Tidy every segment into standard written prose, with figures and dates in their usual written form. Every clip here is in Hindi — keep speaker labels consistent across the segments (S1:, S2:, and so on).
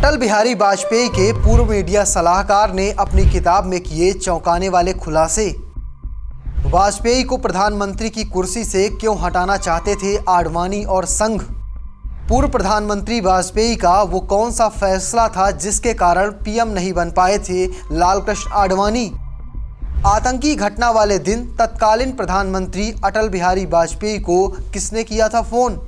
S1: अटल बिहारी वाजपेयी के पूर्व मीडिया सलाहकार ने अपनी किताब में किए चौंकाने वाले खुलासे। वाजपेयी को प्रधानमंत्री की कुर्सी से क्यों हटाना चाहते थे आडवाणी और संघ। पूर्व प्रधानमंत्री वाजपेयी का वो कौन सा फैसला था जिसके कारण पीएम नहीं बन पाए थे लालकृष्ण आडवाणी। आतंकी घटना वाले दिन तत्कालीन प्रधानमंत्री अटल बिहारी वाजपेयी को किसने किया था फोन।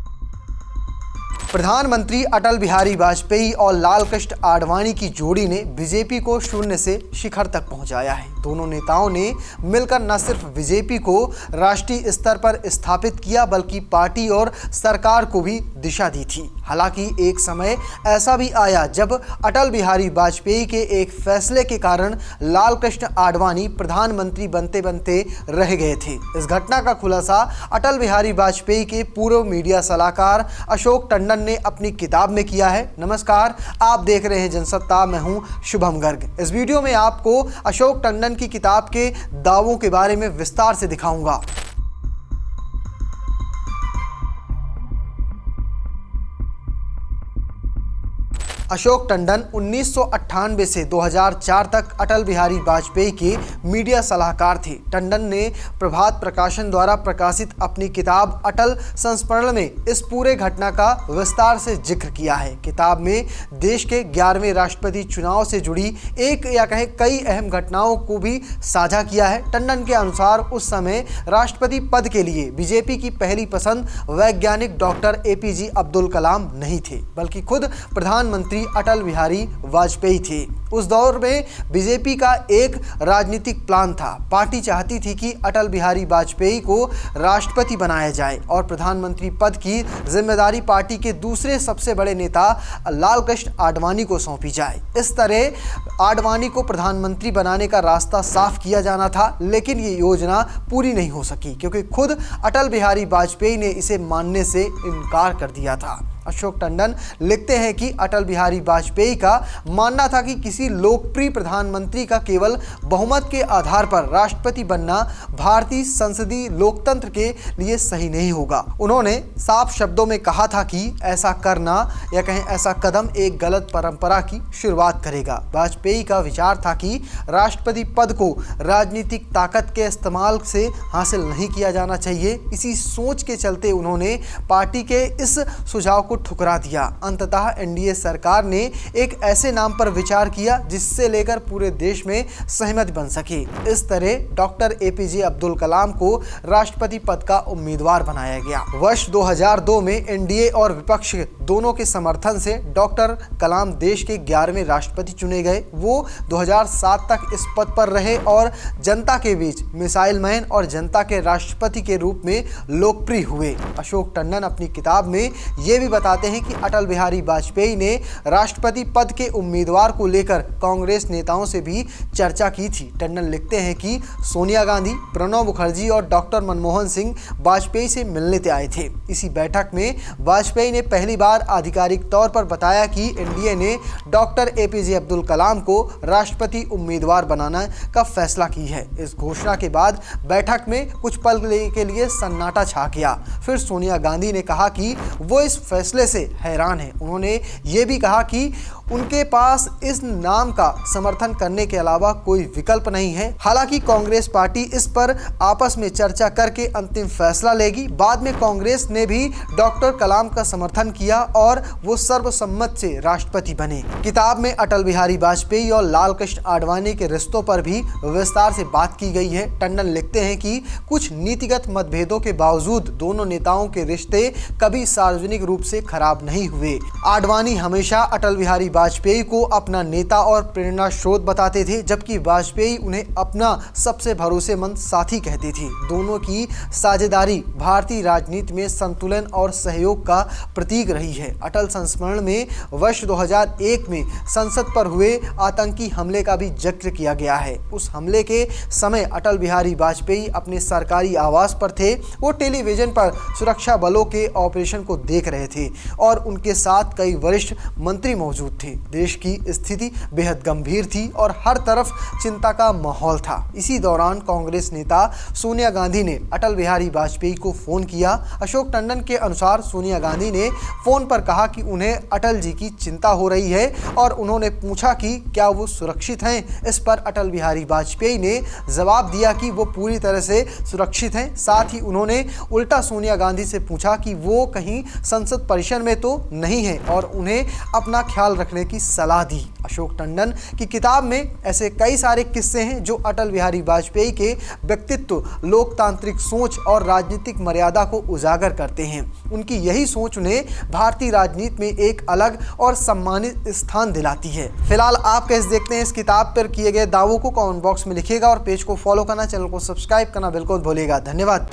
S1: प्रधानमंत्री अटल बिहारी वाजपेयी और लालकृष्ण आडवाणी की जोड़ी ने बीजेपी को शून्य से शिखर तक पहुंचाया है। दोनों नेताओं ने मिलकर न सिर्फ बीजेपी को राष्ट्रीय स्तर पर स्थापित किया बल्कि पार्टी और सरकार को भी दिशा दी थी। हालांकि एक समय ऐसा भी आया जब अटल बिहारी वाजपेयी के एक फैसले के कारण लालकृष्ण आडवाणी प्रधानमंत्री बनते बनते रह गए थे। इस घटना का खुलासा अटल बिहारी वाजपेयी के पूर्व मीडिया सलाहकार अशोक टंडन ने अपनी किताब में किया है। नमस्कार, आप देख रहे हैं जनसत्ता, मैं हूं शुभम गर्ग। इस वीडियो में आपको अशोक टंडन की किताब के दावों के बारे में विस्तार से दिखाऊंगा। अशोक टंडन 1998 से 2004 तक अटल बिहारी वाजपेयी के मीडिया सलाहकार थे। टंडन ने प्रभात प्रकाशन द्वारा प्रकाशित अपनी किताब अटल संस्मरण में इस पूरे घटना का विस्तार से जिक्र किया है। किताब में देश के 11वें राष्ट्रपति चुनाव से जुड़ी एक या कहें कई अहम घटनाओं को भी साझा किया है। टंडन के अनुसार उस समय राष्ट्रपति पद के लिए बीजेपी की पहली पसंद वैज्ञानिक डॉक्टर एपीजे अब्दुल कलाम नहीं थे बल्कि खुद प्रधानमंत्री अटल बिहारी वाजपेयी थे। उस दौर में बीजेपी का एक राजनीतिक प्लान था। पार्टी चाहती थी कि अटल बिहारी वाजपेयी को राष्ट्रपति बनाया जाए और प्रधानमंत्री पद की जिम्मेदारी पार्टी के दूसरे सबसे बड़े नेता लालकृष्ण आडवाणी को सौंपी जाए। इस तरह आडवाणी को प्रधानमंत्री बनाने का रास्ता साफ किया जाना था, लेकिन ये योजना पूरी नहीं हो सकी क्योंकि खुद अटल बिहारी वाजपेयी ने इसे मानने से इनकार कर दिया था। अशोक टंडन लिखते हैं कि अटल बिहारी वाजपेयी का मानना था कि किसी लोकप्रिय प्रधानमंत्री का केवल बहुमत के आधार पर राष्ट्रपति बनना भारतीय संसदीय लोकतंत्र के लिए सही नहीं होगा। उन्होंने साफ शब्दों में कहा था कि ऐसा करना या कहें ऐसा कदम एक गलत परंपरा की शुरुआत करेगा। वाजपेयी का विचार था कि राष्ट्रपति पद को राजनीतिक ताकत के इस्तेमाल से हासिल नहीं किया जाना चाहिए। इसी सोच के चलते उन्होंने पार्टी के इस सुझाव को ठुकरा दिया। अंततः एनडीए सरकार ने एक ऐसे नाम पर विचार किया जिससे लेकर पूरे देश में सहमति बन सके। इस तरह डॉक्टर एपीजे अब्दुल कलाम को राष्ट्रपति पद का उम्मीदवार बनाया गया। वर्ष 2002 में एनडीए और विपक्ष दोनों के समर्थन से डॉक्टर कलाम देश के 11वें राष्ट्रपति चुने गए। वो 2007 तक इस पद पर रहे और जनता के बीच मिसाइल मैन और जनता के राष्ट्रपति के रूप में लोकप्रिय हुए। अशोक टंडन अपनी किताब में ये भी बताते हैं कि अटल बिहारी वाजपेयी ने राष्ट्रपति पद के उम्मीदवार को लेकर कांग्रेस नेताओं से भी चर्चा की थी। टंडन लिखते हैं कि सोनिया गांधी, प्रणब मुखर्जी और डॉक्टर मनमोहन सिंह वाजपेयी से मिलने आए थे। इसी बैठक में वाजपेयी ने पहली बार आधिकारिक तौर पर बताया कि एनडीए ने डॉक्टर एपीजे अब्दुल कलाम को राष्ट्रपति उम्मीदवार बनाने का फैसला की है। इस घोषणा के बाद बैठक में कुछ पल के लिए सन्नाटा छा गया। फिर सोनिया गांधी ने कहा कि वो इस फैसले से हैरान है। उन्होंने ये भी कहा कि उनके पास इस नाम का समर्थन करने के अलावा कोई विकल्प नहीं है। हालांकि कांग्रेस पार्टी इस पर आपस में चर्चा करके अंतिम फैसला लेगी। बाद में कांग्रेस ने भी डॉक्टर कलाम का समर्थन किया और वो सर्वसम्मत से राष्ट्रपति बने। किताब में अटल बिहारी वाजपेयी और लालकृष्ण आडवाणी के रिश्तों पर भी विस्तार से बात की गई है। टंडन लिखते हैं कि कुछ नीतिगत मतभेदों के बावजूद दोनों नेताओं के रिश्ते कभी सार्वजनिक रूप से खराब नहीं हुए। आडवाणी हमेशा अटल बिहारी वाजपेयी को अपना नेता और प्रेरणा स्रोत बताते थे, जबकि वाजपेयी उन्हें अपना सबसे भरोसेमंद साथी कहते थे। दोनों की साझेदारी भारतीय राजनीति में संतुलन और सहयोग का प्रतीक रही है। अटल संस्मरण में वर्ष 2001 में संसद पर हुए आतंकी हमले का भी जिक्र किया गया है। उस हमले के समय अटल बिहारी वाजपेयी अपने सरकारी आवास पर थे। वो टेलीविजन पर सुरक्षा बलों के ऑपरेशन को देख रहे थे और उनके साथ कई वरिष्ठ मंत्री मौजूद थे। थे। देश की स्थिति बेहद गंभीर थी और हर तरफ चिंता का माहौल था। इसी दौरान कांग्रेस नेता सोनिया गांधी ने अटल बिहारी वाजपेयी को फोन किया। अशोक टंडन के अनुसार सोनिया गांधी ने फोन पर कहा कि उन्हें अटल जी की चिंता हो रही है और उन्होंने पूछा कि क्या वो सुरक्षित हैं। इस पर अटल बिहारी वाजपेयी ने जवाब दिया कि वो पूरी तरह से सुरक्षित हैं। साथ ही उन्होंने उल्टा सोनिया गांधी से पूछा कि वो कहीं संसद परिसर में तो नहीं है और उन्हें अपना ख्याल रखने की सलाह दी। अशोक टंडन की किताब में ऐसे कई सारे किस्से हैं जो अटल बिहारी वाजपेयी के व्यक्तित्व, लोकतांत्रिक सोच और राजनीतिक मर्यादा को उजागर करते हैं। उनकी यही सोच उन्हें भारतीय राजनीति में एक अलग और सम्मानित स्थान दिलाती है। फिलहाल आप कैसे देखते हैं इस किताब पर किए गए दावों को कमेंट बॉक्स में लिखिएगा और पेज को फॉलो करना, चैनल को सब्सक्राइब करना बिल्कुल भूलिएगा। धन्यवाद।